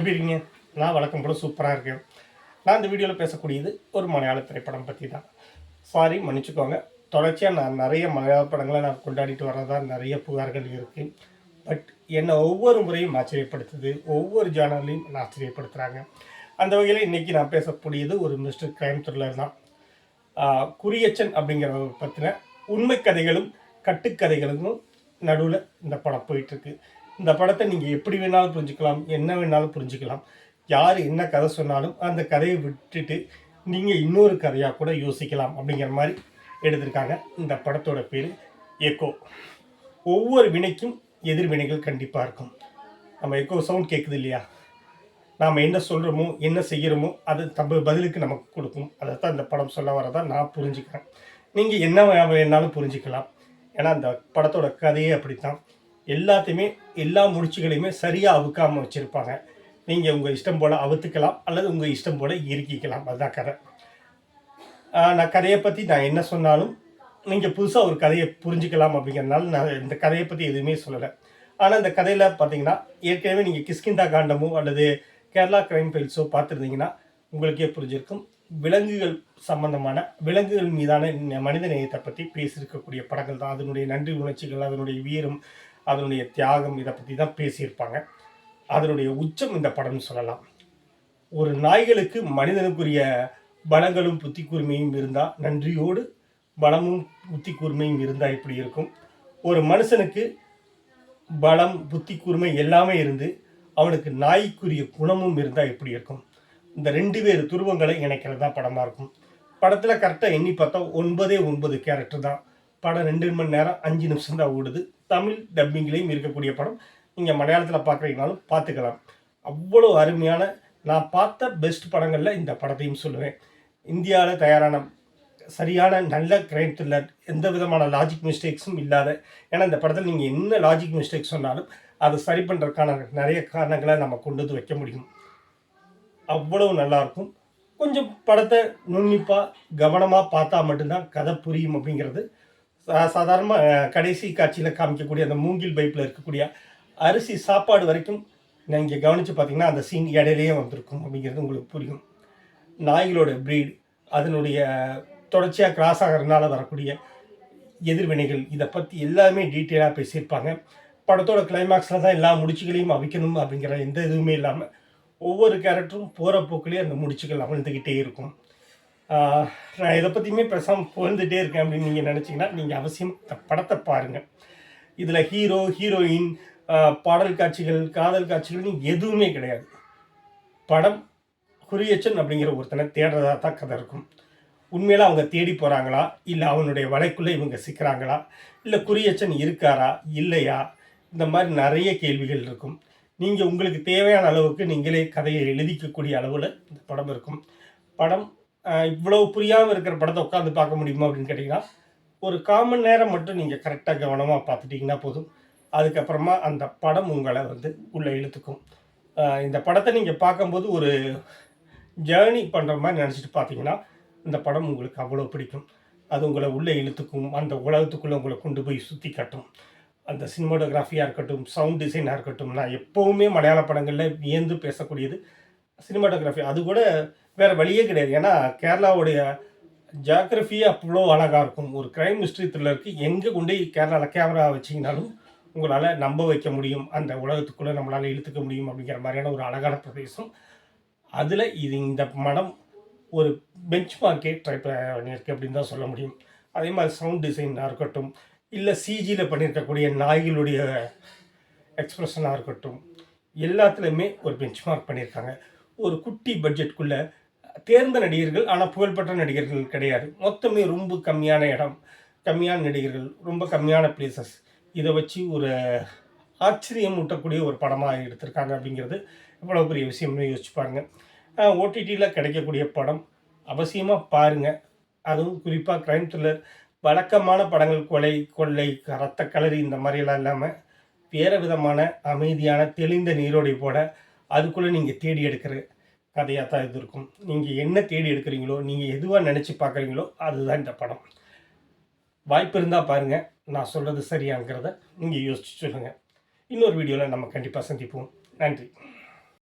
எப்படி இருக்கீங்க? நான் வழக்கம் போல் சூப்பராக இருக்கேன். நான் இந்த வீடியோவில் பேசக்கூடியது ஒரு மலையாள திரைப்படம் பற்றி தான். சாரி, மன்னிச்சுக்கோங்க. தொடர்ச்சியாக நான் நிறைய மலையாள படங்களை நான் கொண்டாடிட்டு வர்றதா நிறைய புகார்கள் இருக்குது. பட் என்னை ஒவ்வொரு முறையும் ஆச்சரியப்படுத்துது. ஒவ்வொரு ஜானர்லையும் என்னை ஆச்சரியப்படுத்துகிறாங்க. அந்த வகையில் இன்றைக்கி நான் பேசக்கூடியது ஒரு மிஸ்டர் கிரைம் த்ரில்லர் தான். குறியச்சன் அப்படிங்கிறவங்க பற்றின உண்மை கதைகளும் கட்டுக்கதைகளும் நடுவில் இந்த படம் போயிட்டுருக்கு. இந்த படத்தை நீங்கள் எப்படி வேணாலும் புரிஞ்சுக்கலாம், என்ன வேணாலும் புரிஞ்சுக்கலாம். யார் என்ன கதை சொன்னாலும் அந்த கதையை விட்டுட்டு நீங்கள் இன்னொரு கதையாக கூட யோசிக்கலாம் அப்படிங்கிற மாதிரி எடுத்திருக்காங்க. இந்த படத்தோட பேர் எக்கோ. ஒவ்வொரு வினைக்கும் எதிர்வினைகள் கண்டிப்பாக இருக்கும். நம்ம எக்கோ சவுண்ட் கேட்குது இல்லையா, நாம் என்ன சொல்கிறோமோ என்ன செய்கிறோமோ அது பதிலுக்கு நமக்கு கொடுக்கும். அதை தான் இந்த படம் சொல்ல வரதான் நான் புரிஞ்சுக்கிறேன். நீங்கள் என்ன வேணாலும் புரிஞ்சுக்கலாம். ஏன்னா அந்த படத்தோட கதையே அப்படித்தான். எல்லாத்தையுமே எல்லா முடிச்சுகளையுமே சரியாக அவுக்காமல் வச்சுருப்பாங்க. நீங்கள் உங்கள் இஷ்டம் போல் அவுத்துக்கலாம் அல்லது உங்கள் இஷ்டம் போல் இறுக்கிக்கலாம். அதுதான் கதை. நான் கதையை பற்றி நான் என்ன சொன்னாலும் நீங்கள் புதுசாக ஒரு கதையை புரிஞ்சுக்கலாம் அப்படிங்கிறதுனால நான் இந்த கதையை பற்றி எதுவுமே சொல்லலை. ஆனால் இந்த கதையில் பார்த்தீங்கன்னா ஏற்கனவே நீங்கள் கிஷ்கிந்தா காண்டமோ அல்லது கேரளா கிரைம் ஃபைல்ஸோ பார்த்துருந்தீங்கன்னா உங்களுக்கே புரிஞ்சிருக்கும். விலங்குகள் சம்பந்தமான விலங்குகள் மீதான மனித நேயத்தை பற்றி பேசியிருக்கக்கூடிய படங்கள் தான். அதனுடைய நன்றி உணர்ச்சிகள், அதனுடைய வீரம், அதனுடைய தியாகம், இதை பற்றி தான் பேசியிருப்பாங்க. அதனுடைய உச்சம் இந்த படம்னு சொல்லலாம். ஒரு நாய்களுக்கு மனிதனுக்குரிய பலங்களும் புத்தி கூர்மையும் இருந்தால், நன்றியோடு பலமும் புத்தி கூர்மையும் இருந்தால் இப்படி இருக்கும். ஒரு மனுஷனுக்கு பலம் புத்தி கூர்மை எல்லாமே இருந்து அவனுக்கு நாய்க்குரிய குணமும் இருந்தால் எப்படி இருக்கும். இந்த 2 வேறு துருவங்களை இணைக்கிறது தான் படமாக இருக்கும். படத்தில் கரெக்டாக எண்ணி பார்த்தா 9 கேரக்டர் தான். படம் 2 மணி நேரம் 5 நிமிஷம் தான் ஓடுது. தமிழ் டப்பிங்லேயும் இருக்கக்கூடிய படம். நீங்கள் மலையாளத்தில் பார்க்குறீங்கனாலும் பார்த்துக்கலாம். அவ்வளோ அருமையான, நான் பார்த்த பெஸ்ட் படங்களில் இந்த படத்தையும் சொல்லுவேன். இந்தியாவில் தயாரான சரியான நல்ல கிரைம் த்ரில்லர், எந்த விதமான லாஜிக் மிஸ்டேக்ஸும் இல்லாத. ஏன்னா இந்த படத்தில் நீங்கள் என்ன லாஜிக் மிஸ்டேக் சொன்னாலும் அதை சரி பண்ணுறதுக்கான நிறைய காரணங்களை நம்ம கொண்டு வந்து வைக்க முடியும். அவ்வளவு நல்லாயிருக்கும். கொஞ்சம் படத்தை நுண்ணிப்பாக கவனமாக பார்த்தா மட்டும்தான் கதை புரியும் அப்படிங்கிறது. சாதாரணமாக கடைசி காட்சியில் காமிக்கக்கூடிய அந்த மூங்கில் பைப்பில் இருக்கக்கூடிய அரிசி சாப்பாடு வரைக்கும் நீங்கள் கவனித்து பார்த்தீங்கன்னா அந்த சீன் இடையிலேயே வந்திருக்கும் அப்படிங்கிறது உங்களுக்கு புரியும். நாய்களோட ப்ரீட், அதனுடைய தொடர்ச்சியாக கிராஸ் ஆகிறதுனால வரக்கூடிய எதிர்வினைகள், இதை பற்றி எல்லாமே டீட்டெயிலாக பேசியிருப்பாங்க. படத்தோட கிளைமேக்ஸில் தான் எல்லா முடிச்சுகளையும் அவிக்கணும் அப்படிங்கிற எந்த இதுவுமே இல்லாமல் ஒவ்வொரு கேரக்டரும் போகிற போக்கிலே அந்த முடிச்சுகள் அவிழ்ந்துக்கிட்டே இருக்கும். நான் இதை பற்றியுமே பேசாமல் புகழ்ந்துகிட்டே இருக்கேன் அப்படின்னு நீங்கள் நினச்சிங்கன்னா நீங்கள் அவசியம் இந்த படத்தை பாருங்கள். இதில் ஹீரோ ஹீரோயின், பாடல் காட்சிகள், காதல் காட்சிகள்னு எதுவுமே கிடையாது. படம் குறியச்சன் அப்படிங்கிற ஒருத்தனை தேடுறதா தான் கதை இருக்கும். உண்மையில அவங்க தேடி போகிறாங்களா, இல்லை அவனுடைய வலைக்குள்ளே இவங்க சிக்கிறாங்களா, இல்லை குறியச்சன் இருக்காரா இல்லையா, இந்த மாதிரி நிறைய கேள்விகள் இருக்கும். நீங்கள் உங்களுக்கு தேவையான அளவுக்கு நீங்களே கதையை எழுதிக்கக்கூடிய அளவில் இந்த படம் இருக்கும். படம் இவ்வளோ புரியாமல் இருக்கிற படத்தை உட்காந்து பார்க்க முடியுமா அப்படின்னு கேட்டிங்கன்னா, ஒரு 1/4 மணி நேரம் மட்டும் நீங்கள் கரெக்டாக கவனமாக பார்த்துட்டிங்கன்னா போதும். அதுக்கப்புறமா அந்த படம் உங்களை உள்ளே இழுத்துக்கும். இந்த படத்தை நீங்கள் பார்க்கும்போது ஒரு ஜேர்னி பண்ணுற மாதிரி நினச்சிட்டு பார்த்தீங்கன்னா இந்த படம் உங்களுக்கு அவ்வளோ பிடிக்கும். அது உங்களை உள்ளே இழுத்துக்கும். அந்த உலகத்துக்குள்ளே உங்களை கொண்டு போய் சுற்றி காட்டும். அந்த சினிமாட்டோகிராஃபியாக இருக்கட்டும், சவுண்ட் டிசைனாக இருக்கட்டும், நான் எப்போவுமே மலையாள படங்களில் வியந்து பேசக்கூடியது சினிமாட்டோகிராஃபி. அது கூட வேறு வழியே கிடையாது. ஏன்னா கேரளாவுடைய ஜியாகிரஃபியே அவ்வளோ அழகாக இருக்கும். ஒரு கிரைம் மிஸ்ட்ரி த்ரில்லருக்கு எங்கே கொண்டு கேரளாவில் கேமரா வச்சிங்கனாலும் உங்களால் நம்ப வைக்க முடியும். அந்த உலகத்துக்குள்ளே நம்மளால் இழுத்துக்க முடியும் அப்படிங்கிற மாதிரியான ஒரு அழகான பிரதேசம். அதில் இந்த படம் ஒரு பெஞ்ச் மார்க்கே ட்ரை பண்ணியிருக்கு அப்படின்னு தான் சொல்ல முடியும். அதே மாதிரி சவுண்ட் டிசைனாக இருக்கட்டும், இல்லை சிஜியில் பண்ணியிருக்கக்கூடிய நாய்களுடைய எக்ஸ்ப்ரெஷனாக இருக்கட்டும், எல்லாத்துலேயுமே ஒரு பெஞ்ச் மார்க் பண்ணியிருக்காங்க. ஒரு குட்டி பட்ஜெட்டுக்குள்ளே தேர்ந்த நடிகர்கள், ஆனால் புகழ்பெற்ற நடிகர்கள் கிடையாது. மொத்தமே ரொம்ப கம்மியான இடம், கம்மியான நடிகர்கள், ரொம்ப கம்மியான பிளேசஸ். இதை வச்சு ஒரு ஆச்சரியம் ஊட்டக்கூடிய ஒரு படமாக எடுத்திருக்காங்க அப்படிங்கிறது எவ்வளோ பெரிய விஷயம்னு யோசிச்சு பாருங்கள். ஓடிடியில் கிடைக்கக்கூடிய படம் அவசியமாக பாருங்கள். அதுவும் குறிப்பாக கிரைம் த்ரில்லர், வழக்கமான படங்கள் கொலை கொள்ளை ரத்த கலரி இந்த மாதிரியெல்லாம் இல்லாமல் வேறு விதமான அமைதியான தெளிந்த நீரோடை போட அதுக்குள்ளே நீங்கள் தேடி எடுக்கிற கதையாக தான் இது இருக்கும். நீங்கள் என்ன தேடி எடுக்கிறீங்களோ, நீங்கள் எதுவாக நினச்சி பார்க்குறீங்களோ அதுதான் இந்த படம். வாய்ப்பு இருந்தால் பாருங்கள். நான் சொல்கிறது சரியாங்கிறத நீங்கள் யோசிச்சு சொல்லுங்கள். இன்னொரு வீடியோவில் நம்ம கண்டிப்பாக சந்திப்போம். நன்றி.